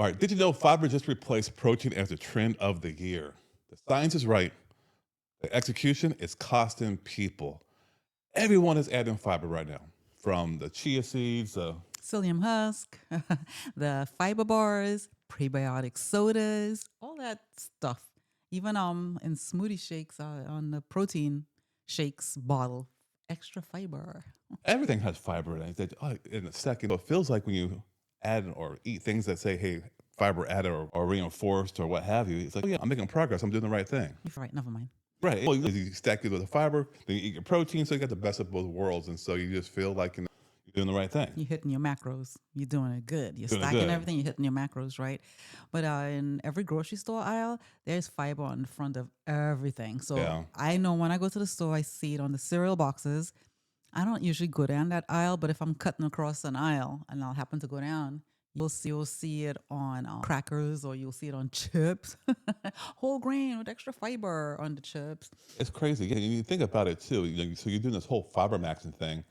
All right. Did you know fiber just replaced protein as the trend of the year? The science is right. The execution is costing people. Everyone is adding fiber right now, from the chia seeds. Psyllium husk, the fiber bars, prebiotic sodas, all that stuff. Even in smoothie shakes, on the protein shakes bottle, extra fiber. Everything has fiber in it. In a second, it feels like when you add or eat things that say, "Hey, fiber added or reinforced or what have you," it's like, oh, yeah, I'm making progress. I'm doing the right thing. You're right. Never mind. Right. Well, you stack it with the fiber, then you eat your protein, so you got the best of both worlds, and so you just feel like you're doing the right thing. You're hitting your macros. You're doing it good. You're Doing it stacking good. everything. You're hitting your macros, right? But in every grocery store aisle, there's fiber on the front of everything. So Yeah. I know when I go to the store, I see it on the cereal boxes. I don't usually go down that aisle, but if I'm cutting across an aisle and I'll happen to go down, you'll see it on crackers, or you'll see it on chips. Whole grain with extra fiber on the chips. It's crazy. Yeah, you think about it too. So you're doing this whole Fibermaxxing thing,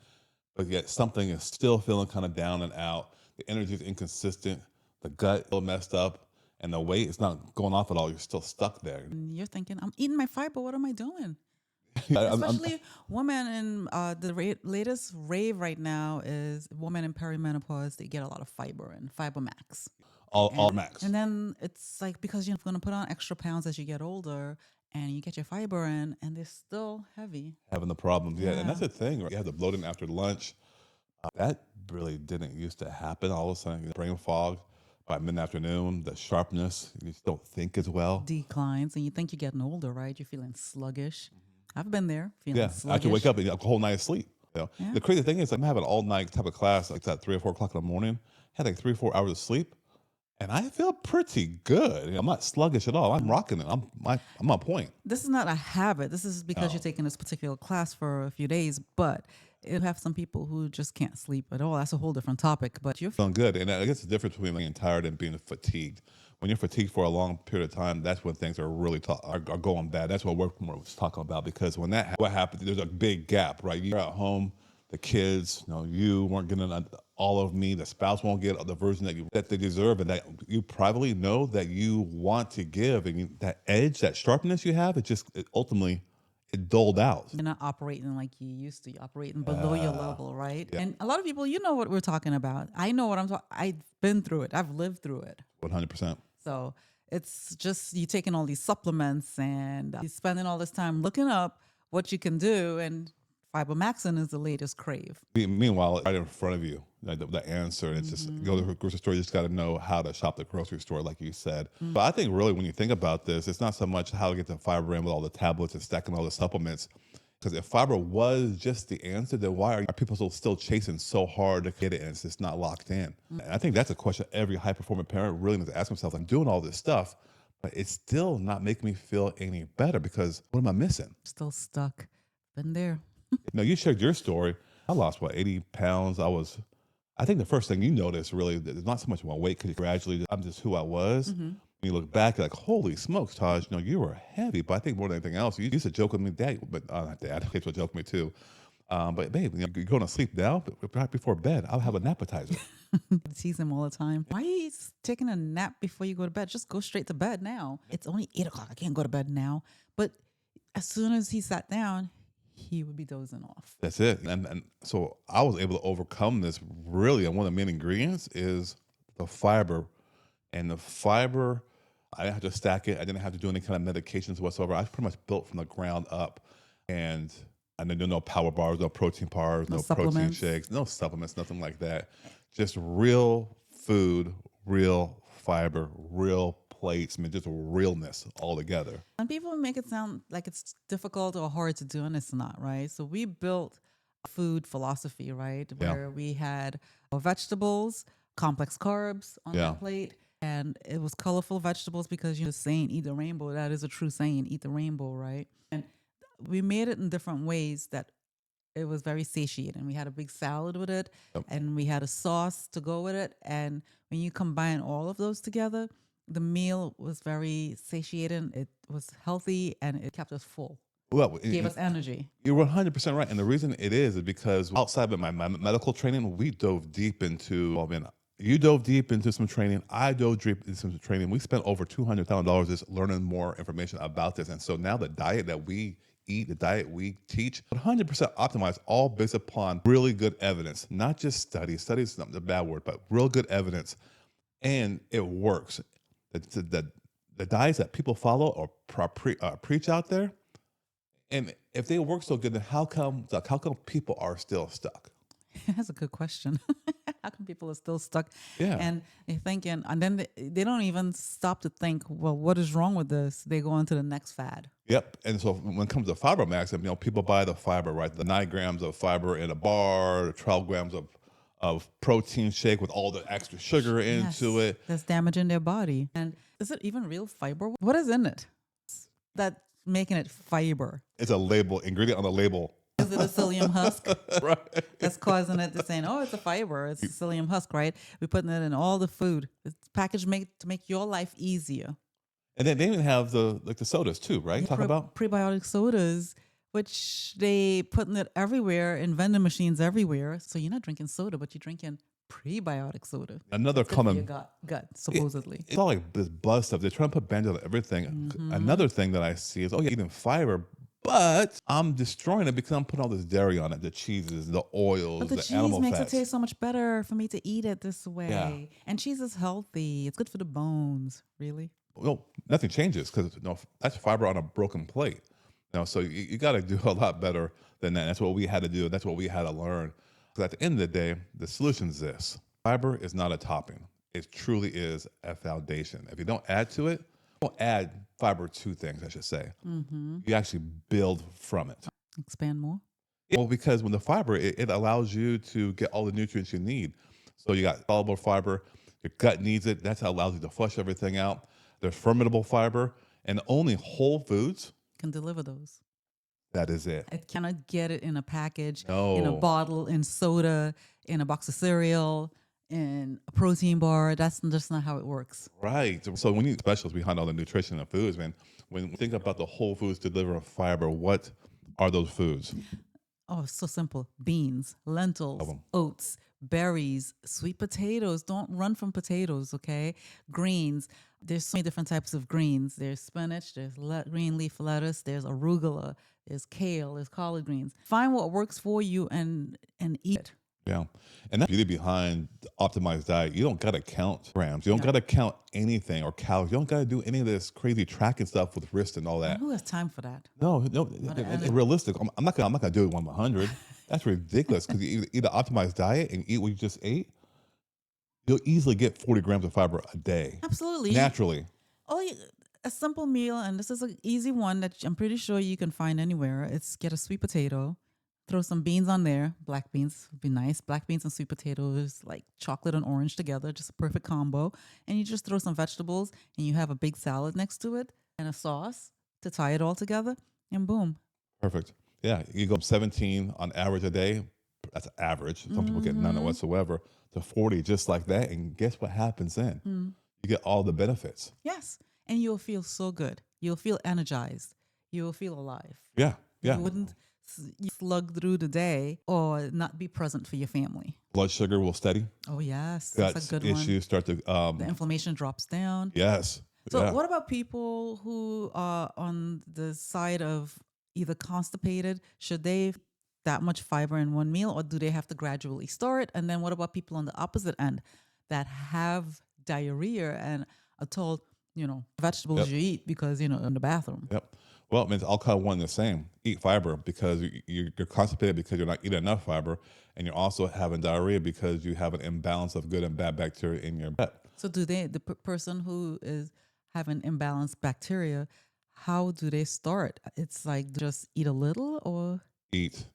but yet something is still feeling kind of down and out. The energy is inconsistent. The gut is messed up, and the weight is not going off at all. You're still stuck there. And you're thinking, I'm eating my fiber. What am I doing? I'm Especially women in latest rave right now is women in perimenopause. They get a lot of fiber and Fibermax. all max. And then it's like, because you're going to put on extra pounds as you get older and you get your fiber in, and they're still heavy. Having the problems. Yeah, and that's Yeah. the thing. Right? You have the bloating after lunch. That really didn't used to happen. All of a sudden, brain fog by mid-afternoon, the sharpness, you just don't think as well. Declines, and you think you're getting older, right? You're feeling sluggish. I've been there, feeling Yeah, after you wake sluggish. up and you have a whole night of sleep. Yeah. The crazy thing is, I'm having an all-night type of class, like at 3 or 4 o'clock in the morning. Had like 3 or 4 hours of sleep, and I feel pretty good. I'm not sluggish at all. I'm rocking it. I'm on point. This is not a habit. This is because you're Oh, taking this particular class for a few days, but you have some people who just can't sleep at all. That's a whole different topic, but you're feeling good. And I guess the difference between being tired and being fatigued. When you're fatigued for a long period of time, that's when things are really are going bad. That's what Workmore was talking about, because when what happens, there's a big gap, right? You're at home, the kids, you weren't getting all of me. The spouse won't get the version that they deserve, and that you privately know that you want to give, and that edge, that sharpness you have, it ultimately it dulled out. you're not operating like you used to. You're operating below your Uh, level, right? yeah, And a lot of people, you know what we're talking about. I know what I'm talking. I've been through it. I've lived through it. 100%. So it's just you taking all these supplements and you spending all this time looking up what you can do, and Fibermaxxing is the latest crave. Meanwhile, right in front of you, like the answer, and it's just go to the grocery store. You just got to know how to shop the grocery store, like you said. But I think really, when you think about this, it's not so much how to get the fiber in with all the tablets and stacking all the supplements. Because if fiber was just the answer, then why are people still chasing so hard to get it, and it's just not locked in? And I think that's a question every high performing parent really needs to ask themselves. I'm doing all this stuff, but it's still not making me feel any better, because what am I missing? Still stuck. Been there. You shared your story. I lost, what, 80 pounds. I think the first thing you notice really is not so much my weight, because gradually I'm just who I was. When you look back, you're like, holy smokes, Taj, you were heavy. But I think more than anything else, you used to joke with me, Dad, but not Dad, kids would joke with me too. But babe, you're going to sleep now, but right before bed, I'll have an appetizer. Tease him all the time. Why are you taking a nap before you go to bed? Just go straight to bed now. It's only 8 o'clock. I can't go to bed now. But as soon as he sat down, he would be dozing off. That's it. And so I was able to overcome this really. And one of the main ingredients is the fiber. And the fiber, I didn't have to stack it. I didn't have to do any kind of medications whatsoever. I was pretty much built from the ground up. And I didn't do no power bars, no protein bars, No no protein supplements. shakes, no supplements, nothing like that. Just real food, real fiber, real plates. I mean, just realness all together. And people make it sound like it's difficult or hard to do, and it's not, right? So we built a food philosophy, right? Yeah. Where we had our vegetables, complex carbs on Yeah. that plate. And it was colorful vegetables, because saying eat the rainbow, that is a true saying, eat the rainbow, right? And we made it in different ways that it was very satiating. We had a big salad with it, Yep. and we had a sauce to go with it. And when you combine all of those together, the meal was very satiating. It was healthy, and it kept us full. Well, Gave us energy. you're 100% right. And the reason it is because outside of my medical training, we dove deep into, well, man, You dove deep into some training. I dove deep into some training. We spent over $200,000 just learning more information about this. And so now the diet that we eat, the diet we teach, 100% optimized, all based upon really good evidence, not just studies. Studies is not the bad word, but real good evidence. And it works. The diets that people follow or preach out there, and if they work so good, then how come people are still stuck? That's a good question. How come people are still stuck? Yeah. And they're thinking, and then they don't even stop to think, well, what is wrong with this? They go on to the next fad. Yep. And so when it comes to Fibermaxxing, people buy the fiber, right? The 9 grams of fiber in a bar, the 12 grams of protein shake with all the extra sugar into Yes, it. that's damaging their body. And is it even real fiber? What is in it that's making it fiber? It's a label, ingredient on the label. Is it a psyllium husk Right. that's causing it to saying, oh, it's a fiber, it's a psyllium husk, right? We're putting it in all the food. It's packaged to make your life easier. And then they even have the sodas too, right? Talk about Prebiotic sodas, which they putting it everywhere in vending machines everywhere. So you're not drinking soda, but you're drinking prebiotic soda. another Good for your common. gut, supposedly. It's all like this buzz stuff. They're trying to put band-aid on everything. Another thing that I see is, oh, yeah, eating fiber, but I'm destroying it because I'm putting all this dairy on it, the cheeses, the oils, But the the cheese animal makes fats. it taste so much better for me to eat it this way. Yeah. And cheese is healthy. It's good for the bones, really. Well, nothing changes because that's fiber on a broken plate. So you got to do a lot better than that. That's what we had to do. That's what we had to learn. Because at the end of the day, the solution is this: fiber is not a topping. It truly is a foundation. If you don't add to it, don't add fiber to things, I should say. You actually build from it. Expand more. Well, because when the fiber, it allows you to get all the nutrients you need. So you got soluble fiber, your gut needs it. That's how it allows you to flush everything out. There's fermentable fiber, and only Whole Foods, Can deliver those. that is it. I cannot get it in a package, in a No. bottle, in soda, in a box of cereal, in a protein bar. That's just not how it works. Right. So when you specialists behind all the nutrition and foods, man, when we think about the Whole Foods delivering fiber, what are those foods? Oh, it's so simple. Beans, lentils, them. oats, berries, sweet potatoes. Don't run from potatoes, okay? Greens. There's so many different types of greens. There's spinach, there's green leaf lettuce, there's arugula, there's kale, there's collard greens. Find what works for you and eat it. Yeah. And that's the beauty behind the optimized diet. You don't got to count grams. You don't got to count anything or calories. You don't got to do any of this crazy tracking stuff with wrist and all that. Who has time for that? No, it's realistic. I'm not gonna do it 100. That's ridiculous because you eat an optimized diet and eat what you just ate. You'll easily get 40 grams of fiber a day Absolutely. naturally. A simple meal, and this is an easy one that I'm pretty sure you can find anywhere. It's get a sweet potato, throw some beans on there. Black beans would be nice. Black beans and sweet potatoes, like chocolate and orange together, just a perfect combo. And you just throw some vegetables, and you have a big salad next to it and a sauce to tie it all together, and boom. Perfect. Yeah, you go from 17 on average a day. That's average. Some people get none whatsoever to 40 just like that. And guess what happens then? You get all the benefits. Yes, and you'll feel so good. You'll feel energized. You'll feel alive. Yeah, yeah. You wouldn't slug through the day or not be present for your family. Blood sugar will steady. Oh yes, Gut that's a good issues one. start to. The inflammation drops down. Yes. So yeah. what about people who are on the side of either constipated? Should they that much fiber in one meal, or do they have to gradually start? And then what about people on the opposite end that have diarrhea and are told, vegetables you eat because, in the bathroom? Yep. Well, it means I'll call one the same. Eat fiber because you're constipated because you're not eating enough fiber, and you're also having diarrhea because you have an imbalance of good and bad bacteria in your gut. So do they, the person who is having imbalanced bacteria, how do they start? It's like just eat a little or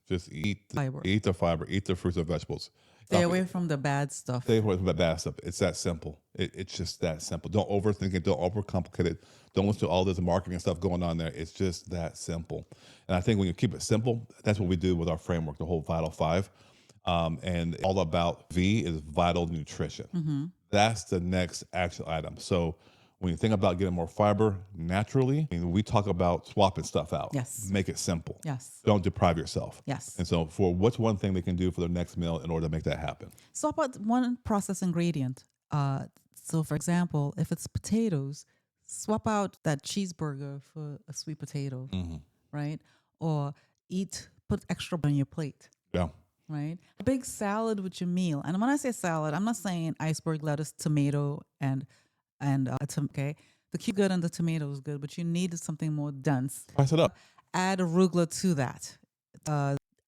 Just eat fiber. Eat the fiber. Eat the fruits and vegetables. Stay away from the bad stuff. Stay away from the bad stuff. It's that simple. It's just that simple. Don't overthink it. Don't overcomplicate it. Don't listen to all this marketing stuff going on there. It's just that simple. And I think when you keep it simple, that's what we do with our framework, the whole Vital Five. And all about V is vital nutrition. That's the next action item. So when you think about getting more fiber naturally, I mean, we talk about swapping stuff out. Yes. Make it simple. Yes. Don't deprive yourself. Yes. And so, for what's one thing they can do for their next meal in order to make that happen? Swap out one processed ingredient. So, for example, if it's potatoes, swap out that cheeseburger for a sweet potato, right? Or put extra on your plate, Yeah. right? A big salad with your meal. And when I say salad, I'm not saying iceberg lettuce, tomato, and okay. The cucumber and the tomato is good, but you need something more dense. Spice it up. Add arugula to that.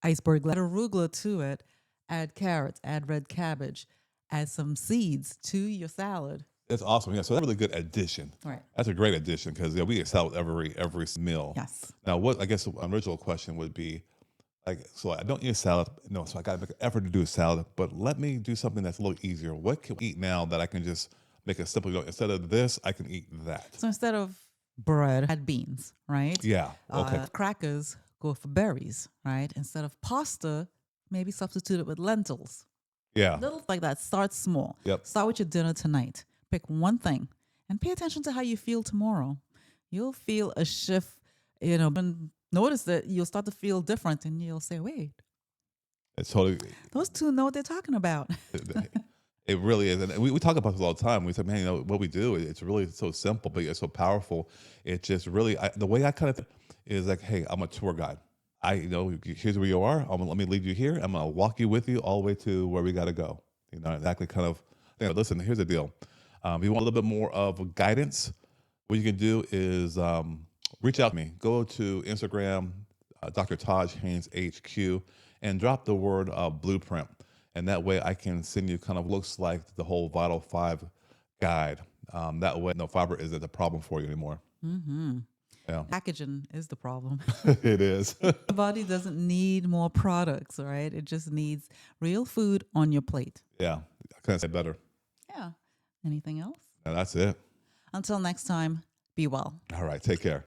Iceberg lettuce. Add arugula to it. Add carrots. Add red cabbage. Add some seeds to your salad. That's awesome. Yeah, so that's a really good addition. Right. That's a great addition because we get salad every meal. Yes. Now, what I guess the original question would be, like, so I don't eat a salad. No, so I got to make an effort to do a salad, but let me do something that's a little easier. What can we eat now that I can just make a simple, instead of this, I can eat that? So instead of bread, add beans, right? Yeah. Okay. Crackers, go for berries, right? Instead of pasta, maybe substitute it with lentils. Yeah. Little like that. Start small. Yep. Start with your dinner tonight. Pick one thing and pay attention to how you feel tomorrow. You'll feel a shift, and notice that you'll start to feel different and you'll say, wait, It's totally, those two know what they're talking about. it really is. And we talk about this all the time. We say, man, what we do, it's really so simple, but it's so powerful. It just really, the way I kind of is like, hey, I'm a tour guide. Here's where you are. Let me lead you here. I'm going to walk you with you all the way to where we got to go. Exactly kind of, listen, here's the deal. If you want a little bit more of guidance, what you can do is reach out to me. Go to Instagram, Dr. Taj Haynes HQ, and drop the word blueprint. And that way I can send you kind of looks like the whole Vital 5 guide. That way, no fiber isn't a problem for you anymore. Mm-hmm. Yeah. Packaging is the problem. It is. The body doesn't need more products, right? It just needs real food on your plate. Yeah. I couldn't say better. Yeah. Anything else? And that's it. Until next time, be well. All right. Take care.